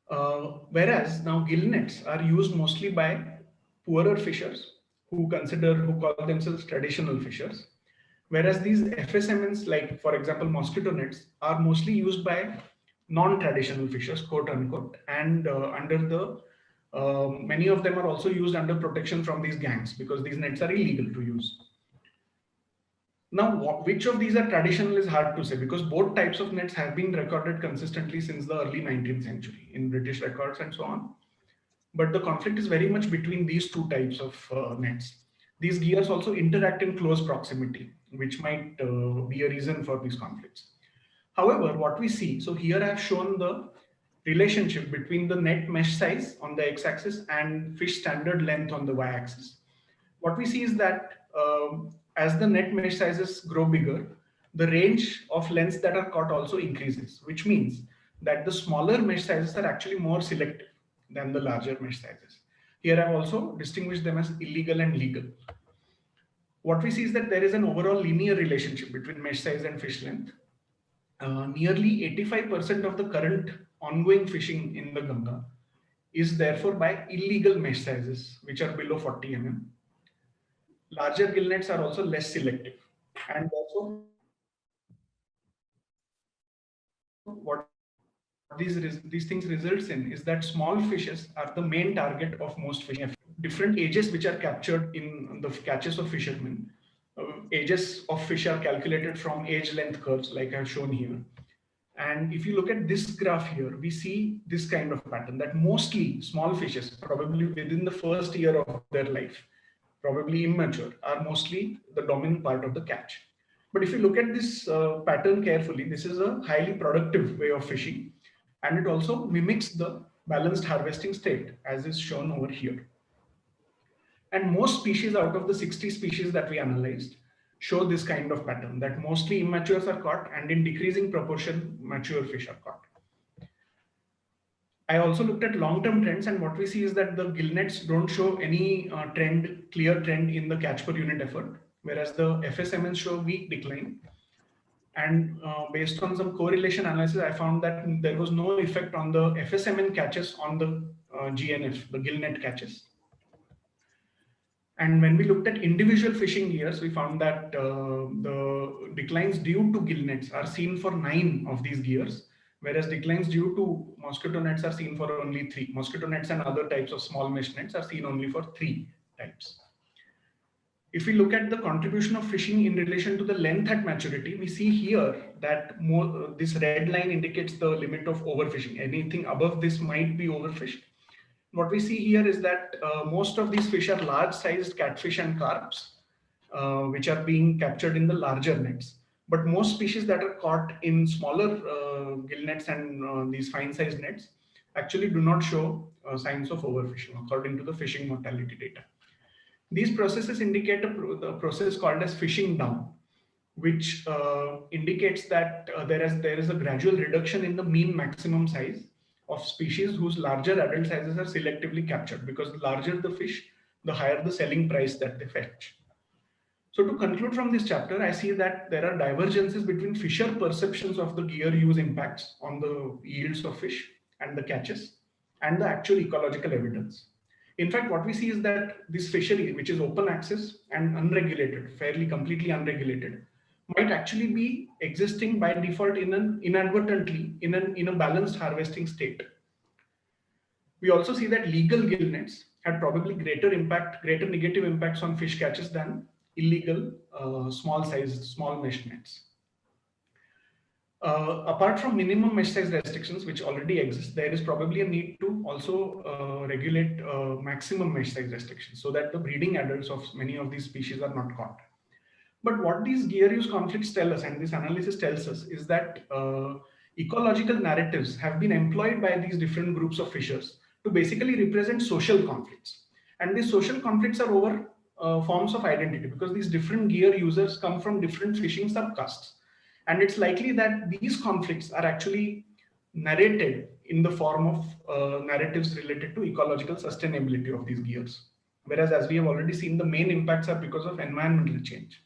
Whereas now gill nets are used mostly by poorer fishers who call themselves traditional fishers. Whereas these FSMNs, like for example, mosquito nets, are mostly used by non-traditional fishers, quote unquote, and under the many of them are also used under protection from these gangs because these nets are illegal to use. Now, which of these are traditional is hard to say because both types of nets have been recorded consistently since the early 19th century in British records and so on. But the conflict is very much between these two types of nets. These gears also interact in close proximity, which might be a reason for these conflicts. However, what we see, so here I have shown the relationship between the net mesh size on the x-axis and fish standard length on the y-axis. What we see is that as the net mesh sizes grow bigger, the range of lengths that are caught also increases, which means that the smaller mesh sizes are actually more selective than the larger mesh sizes. Here I've also distinguished them as illegal and legal. What we see is that there is an overall linear relationship between mesh size and fish length. Nearly 85% of the current ongoing fishing in the Ganga is therefore by illegal mesh sizes, which are below 40 mm. Larger gill nets are also less selective, and also what these things results in is that small fishes are the main target of most fishing. Different ages which are captured in the catches of fishermen. Ages of fish are calculated from age length curves like I've shown here. And if you look at this graph here, we see this kind of pattern that mostly small fishes, probably within the first year of their life, probably immature, are mostly the dominant part of the catch. But if you look at this pattern carefully, this is a highly productive way of fishing, and it also mimics the balanced harvesting state as is shown over here. And most species out of the 60 species that we analyzed show this kind of pattern, that mostly immatures are caught and in decreasing proportion mature fish are caught. I also looked at long-term trends, and what we see is that the gill nets don't show any clear trend in the catch per unit effort, whereas the FSMNs show weak decline. And based on some correlation analysis, I found that there was no effect on the FSMN catches on the GNF, the gill net catches. And when we looked at individual fishing gears, we found that the declines due to gill nets are seen for 9 of these gears, whereas declines due to mosquito nets are seen for only 3. Mosquito nets and other types of small mesh nets are seen only for 3 types. If we look at the contribution of fishing in relation to the length at maturity, we see here that this red line indicates the limit of overfishing. Anything above this might be overfished. What we see here is that most of these fish are large-sized catfish and carps, which are being captured in the larger nets. But most species that are caught in smaller gill nets and these fine-sized nets actually do not show signs of overfishing according to the fishing mortality data. These processes indicate the process called as fishing down, which indicates that there is a gradual reduction in the mean maximum size of species whose larger adult sizes are selectively captured, because the larger the fish, the higher the selling price that they fetch. So to conclude from this chapter, I see that there are divergences between fisher perceptions of the gear use impacts on the yields of fish and the catches and the actual ecological evidence. In fact, what we see is that this fishery, which is open access and unregulated, fairly completely unregulated, might actually be existing by default inadvertently in a balanced harvesting state. We also see that legal gill nets had probably greater negative impacts on fish catches than illegal small mesh nets. Apart from minimum mesh size restrictions, which already exist, there is probably a need to also regulate maximum mesh size restrictions so that the breeding adults of many of these species are not caught. But what these gear use conflicts tell us, and this analysis tells us, is that ecological narratives have been employed by these different groups of fishers to basically represent social conflicts. And these social conflicts are over forms of identity, because these different gear users come from different fishing subcastes. And it's likely that these conflicts are actually narrated in the form of narratives related to ecological sustainability of these gears. Whereas, as we have already seen, the main impacts are because of environmental change.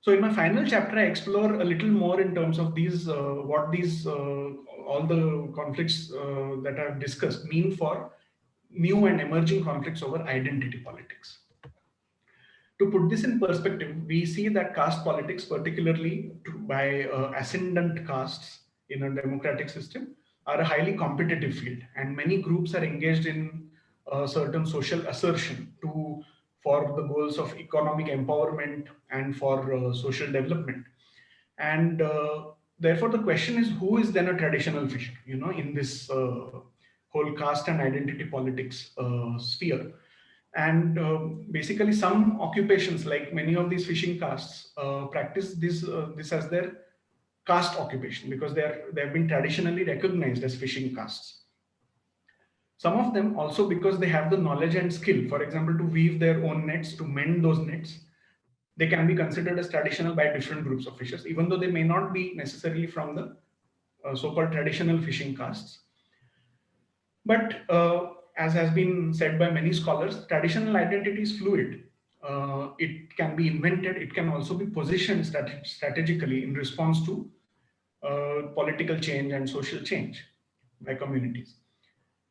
So in my final chapter, I explore a little more in terms of these, what these, all the conflicts that I've discussed mean for new and emerging conflicts over identity politics. To put this in perspective, we see that caste politics, particularly by ascendant castes in a democratic system, are a highly competitive field, and many groups are engaged in certain social assertion for the goals of economic empowerment and for social development. And therefore, the question is, who is then a traditional fisher, in this whole caste and identity politics sphere? And basically, some occupations, like many of these fishing castes, practice this as their caste occupation, because they have been traditionally recognized as fishing castes. Some of them also because they have the knowledge and skill, for example, to weave their own nets, to mend those nets. They can be considered as traditional by different groups of fishers, even though they may not be necessarily from the so-called traditional fishing castes. But as has been said by many scholars, traditional identity is fluid. It can be invented. It can also be positioned strategically in response to political change and social change by communities.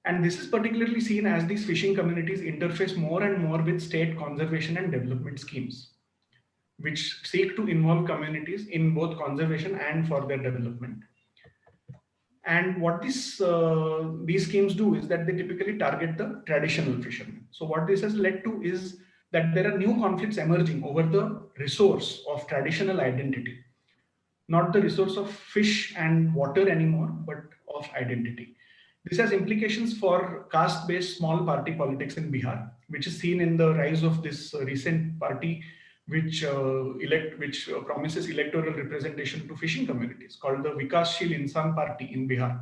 And this is particularly seen as these fishing communities interface more and more with state conservation and development schemes, which seek to involve communities in both conservation and for their development. And what these schemes do is that they typically target the traditional fishermen. So what this has led to is that there are new conflicts emerging over the resource of traditional identity, not the resource of fish and water anymore, but of identity. This has implications for caste-based small party politics in Bihar, which is seen in the rise of this recent party which promises electoral representation to fishing communities, called the Vikashshil Insan Party in Bihar.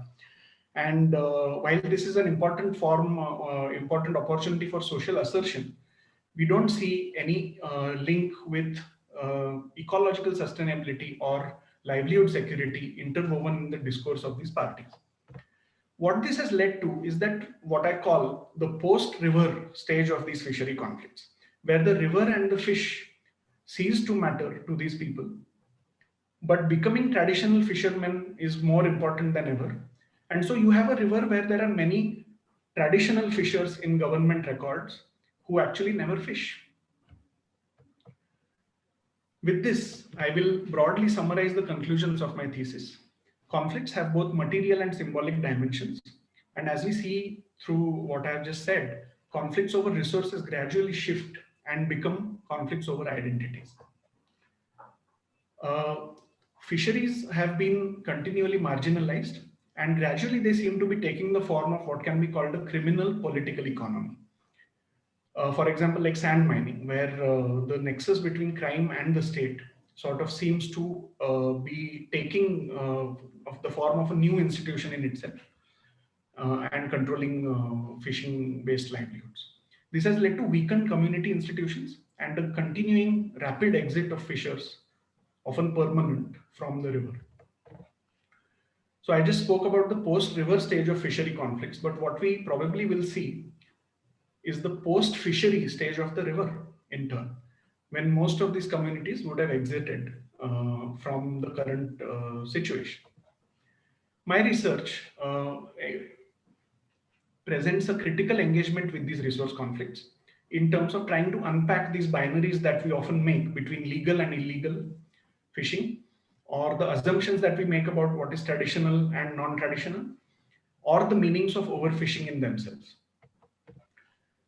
And while this is an important opportunity for social assertion, we don't see any link with ecological sustainability or livelihood security interwoven in the discourse of these parties. What this has led to is that what I call the post-river stage of these fishery conflicts, where the river and the fish cease to matter to these people, but becoming traditional fishermen is more important than ever. And so you have a river where there are many traditional fishers in government records who actually never fish. With this, I will broadly summarize the conclusions of my thesis. Conflicts have both material and symbolic dimensions. And as we see through what I have just said, conflicts over resources gradually shift and become conflicts over identities. Fisheries have been continually marginalized, and gradually they seem to be taking the form of what can be called a criminal political economy. For example, like sand mining, where the nexus between crime and the state sort of seems to be taking of the form of a new institution in itself and controlling fishing-based livelihoods. This has led to weakened community institutions and a continuing rapid exit of fishers, often permanent, from the river. So I just spoke about the post-river stage of fishery conflicts, but what we probably will see is the post-fishery stage of the river in turn, when most of these communities would have exited from the current situation. My research presents a critical engagement with these resource conflicts in terms of trying to unpack these binaries that we often make between legal and illegal fishing, or the assumptions that we make about what is traditional and non-traditional, or the meanings of overfishing in themselves.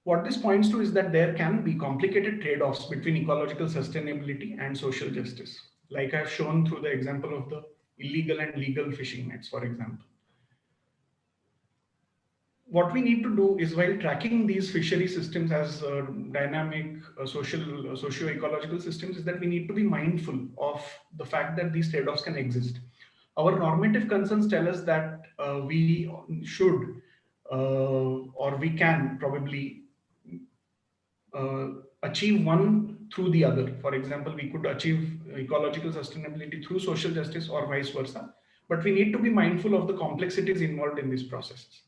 What this points to is that there can be complicated trade-offs between ecological sustainability and social justice, like I've shown through the example of the illegal and legal fishing nets, for example. What we need to do is, while tracking these fishery systems as dynamic socio-ecological systems, is that we need to be mindful of the fact that these trade-offs can exist. Our normative concerns tell us that we should or we can probably achieve one through the other. For example, we could achieve ecological sustainability through social justice or vice versa, but we need to be mindful of the complexities involved in these processes.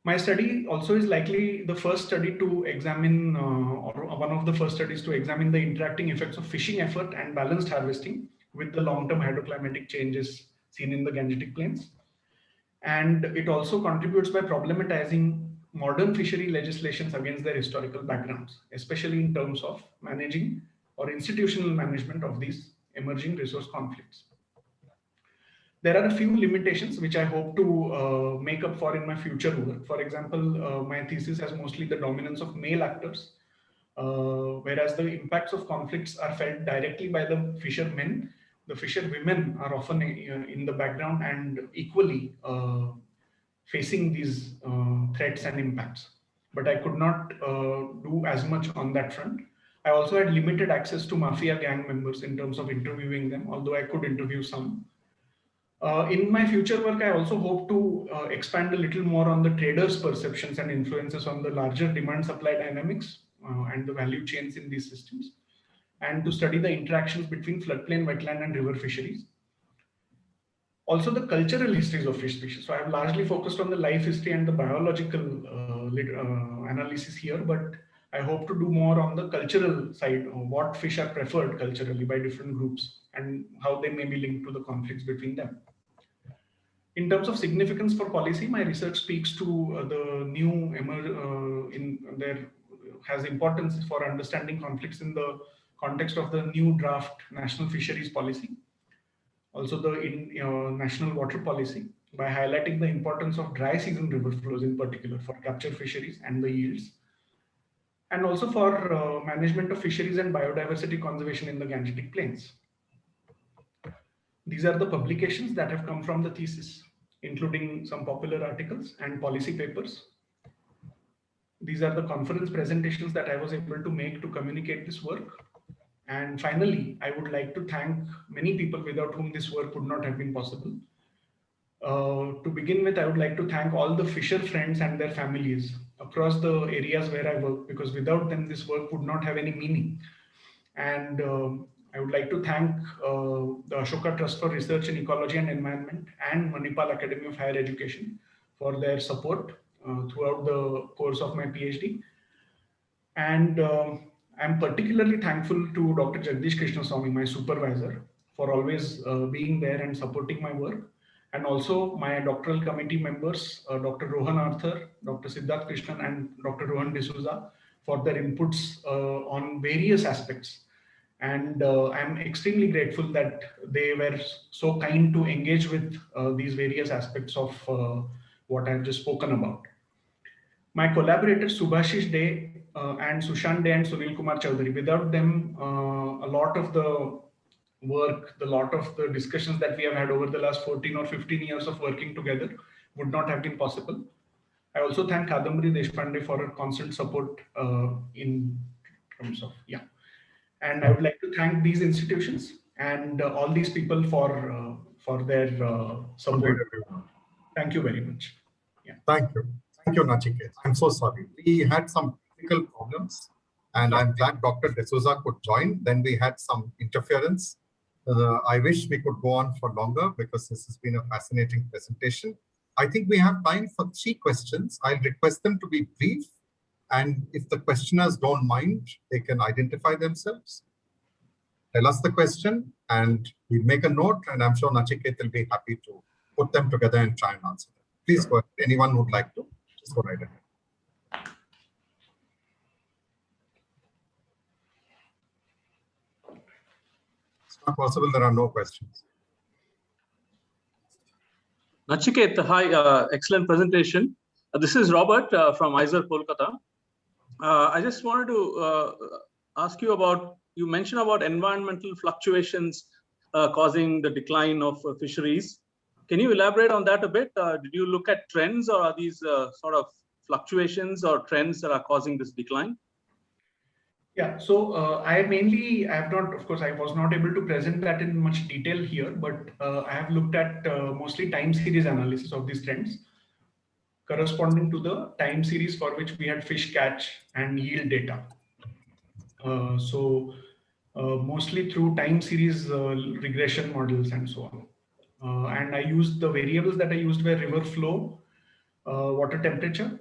My study also is likely the first study to examine, or one of the first studies to examine the interacting effects of fishing effort and balanced harvesting with the long-term hydroclimatic changes seen in the Gangetic Plains. And it also contributes by problematizing modern fishery legislations against their historical backgrounds, especially in terms of managing or institutional management of these emerging resource conflicts. There are a few limitations which I hope to make up for in my future work. For example, my thesis has mostly the dominance of male actors, whereas the impacts of conflicts are felt directly by the fishermen. The fisherwomen are often in the background and equally facing these threats and impacts. But I could not do as much on that front. I also had limited access to mafia gang members in terms of interviewing them, although I could interview some. In my future work, I also hope to expand a little more on the traders' perceptions and influences on the larger demand-supply dynamics and the value chains in these systems, and to study the interactions between floodplain, wetland, and river fisheries. Also, the cultural histories of fish species. So I have largely focused on the life history and the biological analysis here, but I hope to do more on the cultural side, what fish are preferred culturally by different groups and how they may be linked to the conflicts between them. In terms of significance for policy, my research speaks to the new has importance for understanding conflicts in the context of the new draft national fisheries policy, also the national water policy, by highlighting the importance of dry season river flows in particular for capture fisheries and the yields, and also for management of fisheries and biodiversity conservation in the Gangetic Plains. These are the publications that have come from the thesis, including some popular articles and policy papers. These are the conference presentations that I was able to make to communicate this work. And finally, I would like to thank many people without whom this work would not have been possible. To begin with, I would like to thank all the fisher friends and their families across the areas where I work, because without them, this work would not have any meaning. And I would like to thank the Ashoka Trust for Research in Ecology and Environment and Manipal Academy of Higher Education for their support throughout the course of my PhD. And I'm particularly thankful to Dr. Jagdish Krishnaswamy, my supervisor, for always being there and supporting my work. And also my doctoral committee members, Dr. Rohan Arthur, Dr. Siddharth Krishnan, and Dr. Rohan D'Souza, for their inputs on various aspects. And I'm extremely grateful that they were so kind to engage with these various aspects of what I've just spoken about. My collaborators Subhashish Dey and Sushant Dey and Sunil Kumar Chaudhary, without them, a lot of the work, a lot of the discussions that we have had over the last 14 or 15 years of working together would not have been possible. I also thank Kadambari Deshpande for her constant support in terms of, yeah. And I would like to thank these institutions and all these people for their support. Thank you very much. Yeah. Thank you. Thank you, Nachiket. I'm so sorry. We had some technical problems, and I'm glad Dr. D'Souza could join. Then we had some interference. I wish we could go on for longer because this has been a fascinating presentation. I think we have time for 3 questions. I'll request them to be brief. And if the questioners don't mind, they can identify themselves. Tell us the question and we'll make a note, and I'm sure Nachiket will be happy to put them together and try and answer them. Please go ahead. Anyone who would like to, just go right ahead. It's not possible, there are no questions. Nachiket, hi, excellent presentation. This is Robert from IISER, Kolkata. I just wanted to ask you about, you mentioned about environmental fluctuations causing the decline of fisheries. Can you elaborate on that a bit? Did you look at trends, or are these sort of fluctuations or trends that are causing this decline? Yeah, so I have not, of course, I was not able to present that in much detail here, but I have looked at mostly time series analysis of these trends corresponding to the time series for which we had fish catch and yield data. Mostly through time series regression models and so on. And I used the variables that I used were river flow, water temperature,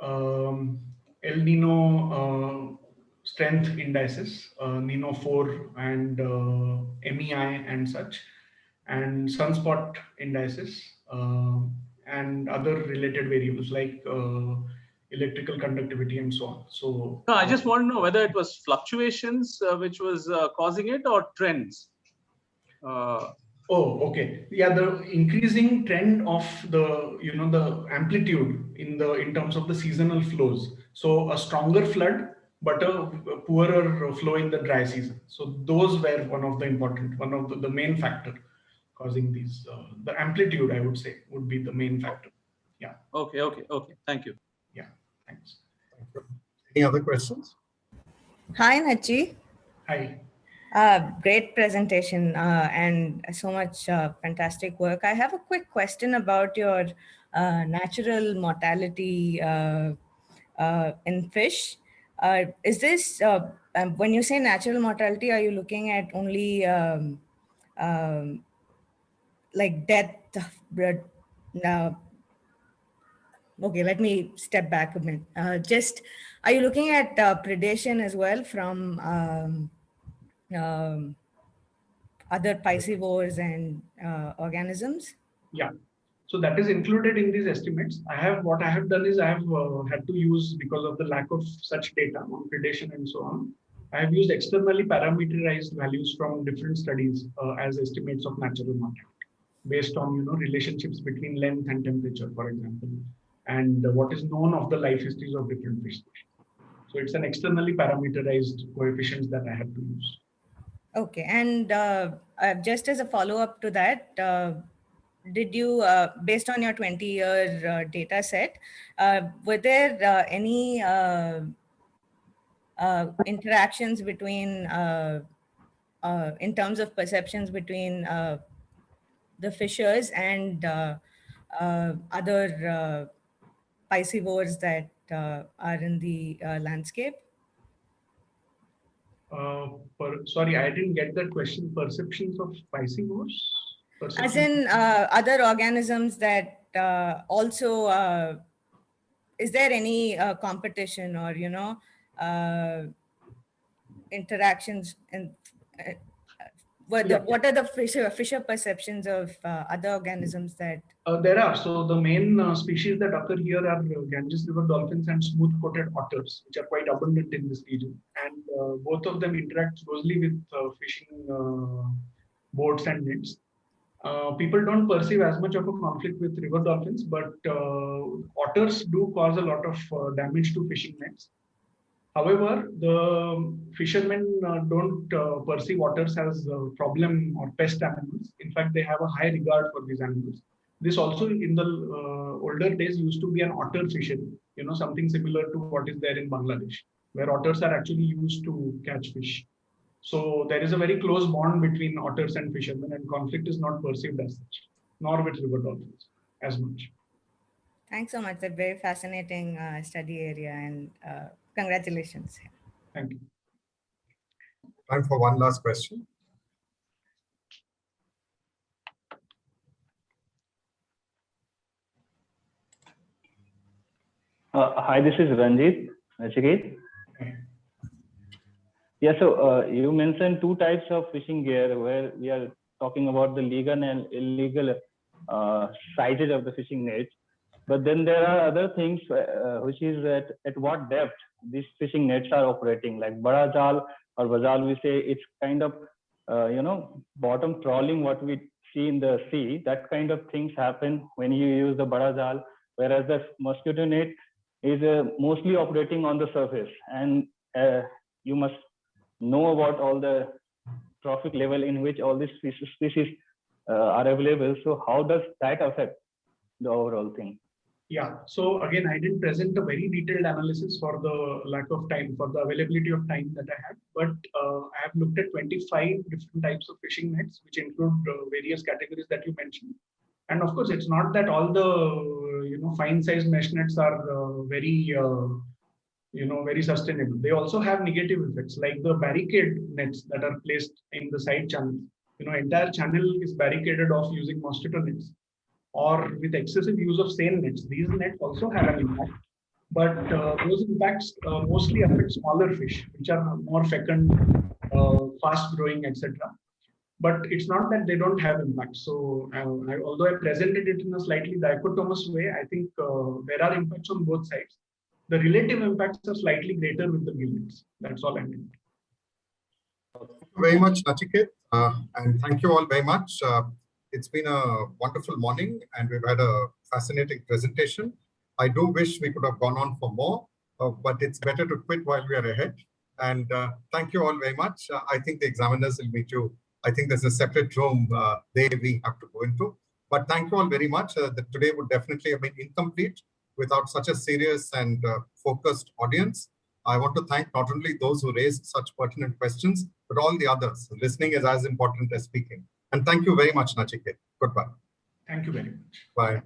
El Nino strength indices, Nino 4 and MEI and such, and sunspot indices, and other related variables like electrical conductivity and so on. So no, I just want to know whether it was fluctuations which was causing it, or trends. Oh, okay. Yeah, the increasing trend of the, the amplitude in terms of the seasonal flows. So a stronger flood, but a poorer flow in the dry season. So those were one of the main factor causing these. The amplitude, I would say, would be the main factor. Yeah. Okay. Thank you. Yeah. Thanks. Thank you. Any other questions? Hi, Nachi. Hi. Great presentation and so much fantastic work. I have a quick question about your natural mortality in fish. Is this, when you say natural mortality, are you looking at only like death? Okay, let me step back a minute. Are you looking at predation as well from other piscivores and organisms? Yeah, so that is included in these estimates. What I have done is I have had to use, because of the lack of such data on predation and so on, I have used externally parameterized values from different studies as estimates of natural mortality based on relationships between length and temperature, for example, and what is known of the life histories of different fish species. So it's an externally parameterized coefficients that I have to use. Okay, and just as a follow-up to that, did you, based on your 20-year data set, were there any interactions between, in terms of perceptions between the fishers and other piscivores that are in the landscape? Sorry, I didn't get that question. Perceptions of piscivores? As in other organisms that also, is there any competition or, interactions and what are the fisher perceptions of other organisms that? There are. So the main species that occur here are Ganges river dolphins and smooth-coated otters, which are quite abundant in this region. And both of them interact closely with fishing boats and nets. People don't perceive as much of a conflict with river dolphins, but otters do cause a lot of damage to fishing nets. However, the fishermen don't perceive otters as a problem or pest animals. In fact, they have a high regard for these animals. This also in the older days used to be an otter fishery, something similar to what is there in Bangladesh, where otters are actually used to catch fish. So there is a very close bond between otters and fishermen, and conflict is not perceived as such, nor with river dolphins as much. Thanks so much. That's a very fascinating study area, and congratulations. Thank you. Time for one last question. Hi, this is Ranjit. Nachiket. Yeah, so you mentioned two types of fishing gear where we are talking about the legal and illegal sizes of the fishing nets. But then there are other things which is at what depth these fishing nets are operating, like Bada Jal or Bazal, we say it's kind of, bottom trawling, what we see in the sea, that kind of things happen when you use the Bada Jal, whereas the mosquito net is mostly operating on the surface. And you must know about all the trophic level in which all these species are available. So how does that affect the overall thing? Yeah, so again, I didn't present a very detailed analysis for the lack of time, for the availability of time that I had, but I have looked at 25 different types of fishing nets, which include various categories that you mentioned. And of course, it's not that all the fine-sized mesh nets are very sustainable. They also have negative effects, like the barricade nets that are placed in the side channels. Entire channel is barricaded off using mosquito nets, or with excessive use of seine nets. These nets also have an impact, but those impacts mostly affect smaller fish, which are more fecund, fast-growing, etc. But it's not that they don't have impact. So although I presented it in a slightly dichotomous way, I think there are impacts on both sides. The relative impacts are slightly greater with the gill nets. That's all I mean. Thank you very much, Nachiket, and thank you all very much. It's been a wonderful morning, and we've had a fascinating presentation. I do wish we could have gone on for more, but it's better to quit while we are ahead. And thank you all very much. I think the examiners will meet you. I think there's a separate room we have to go into. But thank you all very much. Today would definitely have been incomplete without such a serious and focused audience. I want to thank not only those who raised such pertinent questions, but all the others. Listening is as important as speaking. And thank you very much, Nachiket. Goodbye. Thank you very much. Bye.